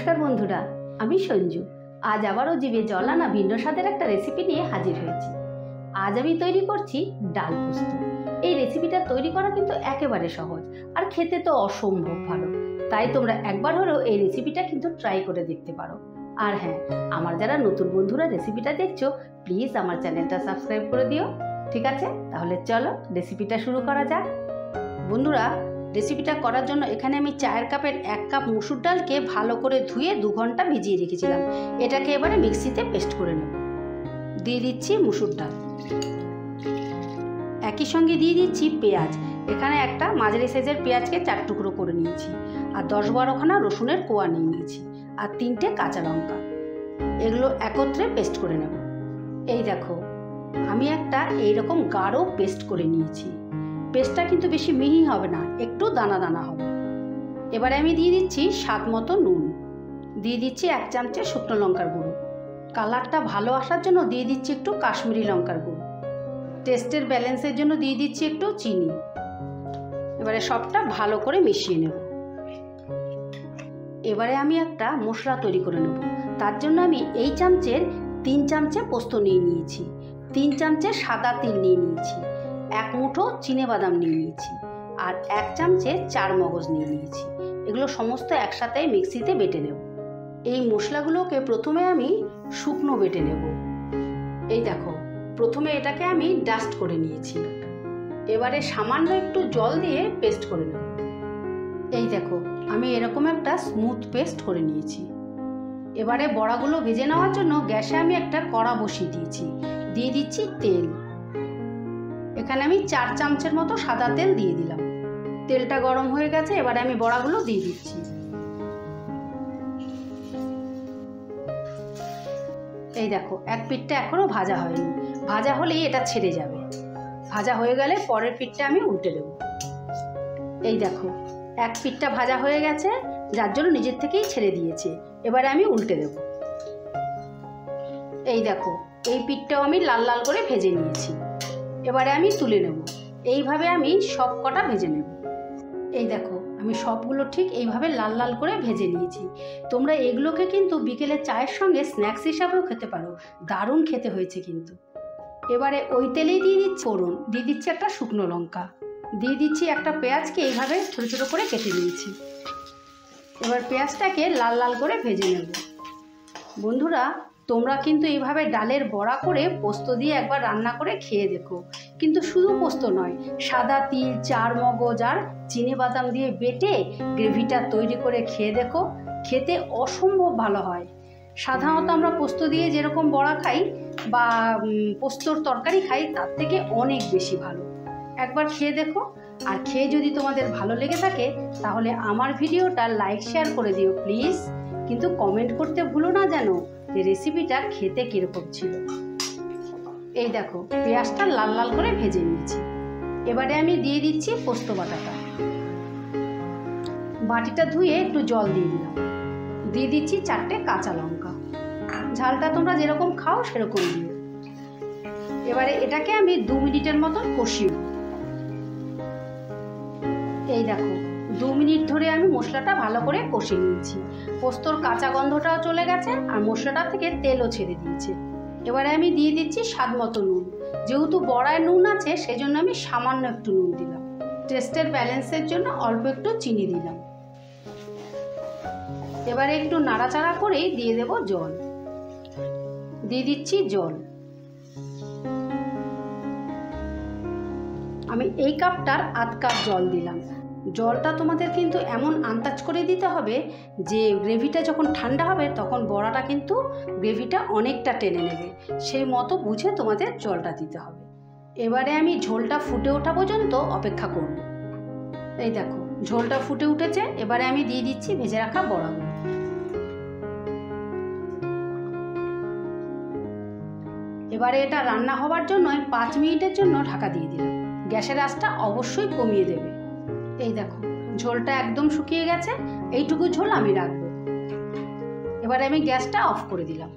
নমস্কার বন্ধুরা, আমি সঞ্জু। আজ আবারও জিভে জল আনা ভিন্ন স্বাদের একটা রেসিপি নিয়ে হাজির হয়েছি। আজ আমি তৈরি করছি ডাল পোস্ত। এই রেসিপিটা তৈরি করা কিন্তু একেবারে সহজ, আর খেতে তো অসম্ভব ভালো। তাই তোমরা একবার হলেও এই রেসিপিটা কিন্তু ট্রাই করে দেখতে পারো। আর হ্যাঁ, আমার যারা নতুন বন্ধুরা রেসিপিটা দেখছো, প্লিজ আমার চ্যানেলটা সাবস্ক্রাইব করে দিও। ঠিক আছে, তাহলে চলো রেসিপিটা শুরু করা যাক। বন্ধুরা, রেসিপিটা করার জন্য এখানে আমি চায়ের কাপের 1 কাপ মসুর ডালকে ভালো করে ধুয়ে 2 ঘন্টা ভিজিয়ে রেখেছিলাম। এটাকে এবারে মিক্সিতে পেস্ট করে নেব। দিয়ে দিচ্ছি মসুর ডাল, একই সঙ্গে দিয়ে দিচ্ছি পেঁয়াজ। এখানে একটা মাঝারি সাইজের পেঁয়াজকে 4 টুকরো করে নিয়েছি, আর 10-12 খানা রসুনের কোয়া নিয়ে নিয়েছি, আর 3টে কাঁচা লঙ্কা। এগুলো একত্রে পেস্ট করে নেব। এই দেখো, আমি একটা এইরকম গাঢ় পেস্ট করে নিয়েছি। পেস্টটা কিন্তু বেশি মিহি হবে না, একটু দানা দানা হবে। এবারে আমি দিয়ে দিচ্ছি স্বাদ মতো নুন, দিয়ে দিচ্ছি 1 চামচে শুকনো লঙ্কার গুঁড়ো। কালারটা ভালো আসার জন্য দিয়ে দিচ্ছি একটু কাশ্মীরি লঙ্কার গুঁড়ো। টেস্টের ব্যালেন্সের জন্য দিয়ে দিচ্ছি একটু চিনি। এবারে সবটা ভালো করে মিশিয়ে নেব। এবারে আমি একটা মশলা তৈরি করে নেব। তার জন্য আমি এই চামচের 3 চামচে পোস্ত নিয়ে নিয়েছি, 3 চামচে সাদা তিল নিয়ে নিয়েছি, 1 মুঠো চিনেবাদাম নিয়ে নিয়েছি, আর 1 চামচে 4 মগজ নিয়ে নিয়েছি। এগুলো সমস্ত একসাথে মিক্সিতে বেটে নেব। এই মশলাগুলোকে প্রথমে আমি শুকনো বেটে নেব। এই দেখো, প্রথমে এটাকে আমি ডাস্ট করে নিয়েছি। এবারে সামান্য একটু জল দিয়ে পেস্ট করে নেব। এই দেখো, আমি এরকম একটা স্মুথ পেস্ট করে নিয়েছি। এবারে বড়াগুলো ভেজে নেওয়ার জন্য গ্যাসে আমি একটা কড়া বসিয়ে দিয়েছি। দিয়ে দিচ্ছি তেল। এখানে আমি 4 চামচের মতো সাদা তেল দিয়ে দিলাম। তেলটা গরম হয়ে গেছে, এবারে আমি বড়াগুলো দিয়ে দিচ্ছি। এই দেখো, এক পিঠটা এখনো ভাজা হয়নি, ভাজা হলেই এটা ছেড়ে যাবে। ভাজা হয়ে গেলে পরের পিঠটা আমি উল্টে দেব। এই দেখো, এক পিঠটা ভাজা হয়ে গেছে, যার জন্য নিজের থেকেই ছেড়ে দিয়েছে। এবারে আমি উল্টে দেব। এই দেখো, এই পিঠটাও আমি লাল লাল করে ভেজে নিয়েছি। এবারে আমি তুলে নেব। এইভাবে আমি সব কটা ভেজে নেব। এই দেখো, আমি সবগুলো ঠিক এইভাবে লাল লাল করে ভেজে নিয়েছি। তোমরা এগুলোকে কিন্তু বিকেলে চায়ের সঙ্গে স্ন্যাক্স হিসাবেও খেতে পারো, দারুণ খেতে হয়েছে কিন্তু। এবারে ওই তেলেই দিয়ে দিচ্ছি ফোড়ন, দিয়ে দিচ্ছি একটা শুকনো লঙ্কা, দিয়ে দিচ্ছি একটা পেঁয়াজকে এইভাবে ছোটো ছোটো করে কেটে নিয়েছি। এবার পেঁয়াজটাকে লাল লাল করে ভেজে নেব। বন্ধুরা, তোমরা কিন্তু এইভাবে ডালের বড়া করে পোস্ত দিয়ে একবার রান্না করে খেয়ে দেখো। কিন্তু শুধু পোস্ত নয়, সাদা তিল, 4 মগজ আর চিনেবাদাম দিয়ে বেটে গ্রেভিটা তৈরি করে খেয়ে দেখো, খেতে অসম্ভব ভালো হয়। সাধারণত আমরা পোস্ত দিয়ে যেরকম বড়া খাই বা পোস্তর তরকারি খাই, তার থেকে অনেক বেশি ভালো। একবার খেয়ে দেখো, আর খেয়ে যদি তোমাদের ভালো লেগে থাকে তাহলে আমার ভিডিওটা লাইক শেয়ার করে দিও প্লিজ। কিন্তু কমেন্ট করতে ভুলো না যেন যে রেসিপিটা খেতে কীরকম ছিল। এই দেখো, পেঁয়াজটা লাল লাল করে ভেজে নিয়েছি। এবারে আমি দিয়ে দিচ্ছি পোস্ত বাটাটা। বাটিটা ধুয়ে একটু জল দিয়ে দিলাম। দিয়ে দিচ্ছি 4টে কাঁচা লঙ্কা। ঝালটা তোমরা যেরকম খাও সেরকম দিও। এবারে এটাকে আমি 2 মিনিটের মতন কষিয়ে। এই দেখো, 2 মিনিট ধরে আমি মশলাটা ভালো করে কষিয়ে নিয়েছি। পোস্তর কাঁচা গন্ধটাও চলে গেছে, আর মশলাটা থেকে তেলও ছেড়ে দিয়েছে। এবারে আমি দিয়ে দিচ্ছি স্বাদ মতো নুন। যেহেতু বড়ায় নুন আছে, সেজন্য আমি সামান্য একটু নুন দিলাম। টেস্টের ব্যালেন্সের জন্য অল্প একটু চিনি দিলাম। এবারে একটু নাড়াচাড়া করেই দিয়ে দেব জল। দিয়ে দিচ্ছি জল। আমি এই কাপটার 1/2 কাপ জল দিলাম। জলটা তোমাদের কিন্তু এমন আন্দাজ করে দিতে হবে যে গ্রেভিটা যখন ঠান্ডা হবে তখন বড়াটা কিন্তু গ্রেভিটা অনেকটা টেনে নেবে, সেই মতো বুঝে তোমাদের জলটা দিতে হবে। এবারে আমি ঝোলটা ফুটে ওঠা পর্যন্ত অপেক্ষা করব। এই দেখো, ঝোলটা ফুটে উঠেছে। এবারে আমি দিয়ে দিচ্ছি ভেজে রাখা বড়াগুলো। এবারে এটা রান্না হওয়ার জন্য 5 মিনিটের জন্য ঢাকা দিয়ে দিলাম। গ্যাসের আঁচটা অবশ্যই কমিয়ে দেবে। এই দেখো, ঝোলটা একদম শুকিয়ে গেছে। এইটুকু ঝোল আমি রাখবো। এবারে আমি গ্যাসটা অফ করে দিলাম।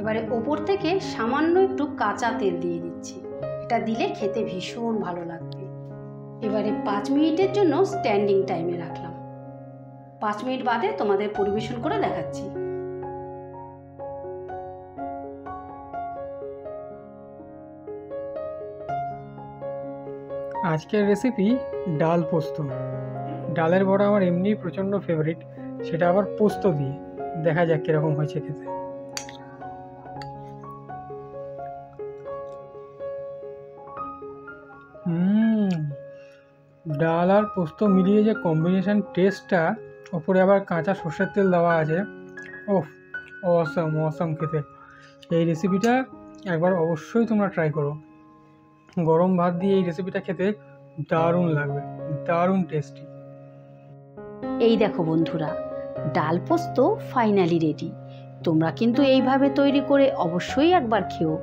এবারে ওপর থেকে সামান্য একটু কাঁচা তেল দিয়ে দিচ্ছি। এটা দিলে খেতে ভীষণ ভালো লাগবে। এবারে 5 মিনিটের জন্য স্ট্যান্ডিং টাইমে রাখলাম। 5 মিনিট বাদে তোমাদের পরিবেশন করে দেখাচ্ছি। আজকের রেসিপি ডাল পোস্ত। ডালের বড়া আমার এমনি প্রচণ্ড ফেভারিট, সেটা আবার পোস্ত দিয়ে। দেখা যাক কীরকম হয়েছে খেতে। ডাল আর পোস্ত মিলিয়ে যে কম্বিনেশন টেস্টটা, ওপরে আবার কাঁচা সর্ষের তেল দেওয়া আছে, ওফ অসাম অসাম খেতে। এই রেসিপিটা একবার অবশ্যই তোমরা ট্রাই করো। গরম ভাত দিয়ে এই রেসিপিটা খেতে দারুণ লাগবে, দারুণ টেস্টি। এই দেখো বন্ধুরা, ডাল পোস্ত ফাইনালি রেডি। তোমরা কিন্তু এইভাবে তৈরি করে অবশ্যই একবার খেও।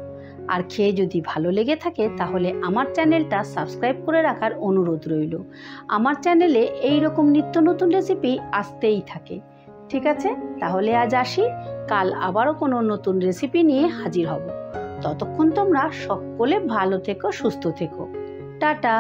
আর খেয়ে যদি ভালো লেগে থাকে তাহলে আমার চ্যানেলটা সাবস্ক্রাইব করে রাখার অনুরোধ রইল। আমার চ্যানেলে এই রকম নিত্য নতুন রেসিপি আসতেই থাকে। ঠিক আছে, তাহলে আজ আসি। কাল আবারও কোনো নতুন রেসিপি নিয়ে হাজির হব। ততক্ষণ তোমরা সকলে ভালো থেকো, সুস্থ থেকো। টাটা।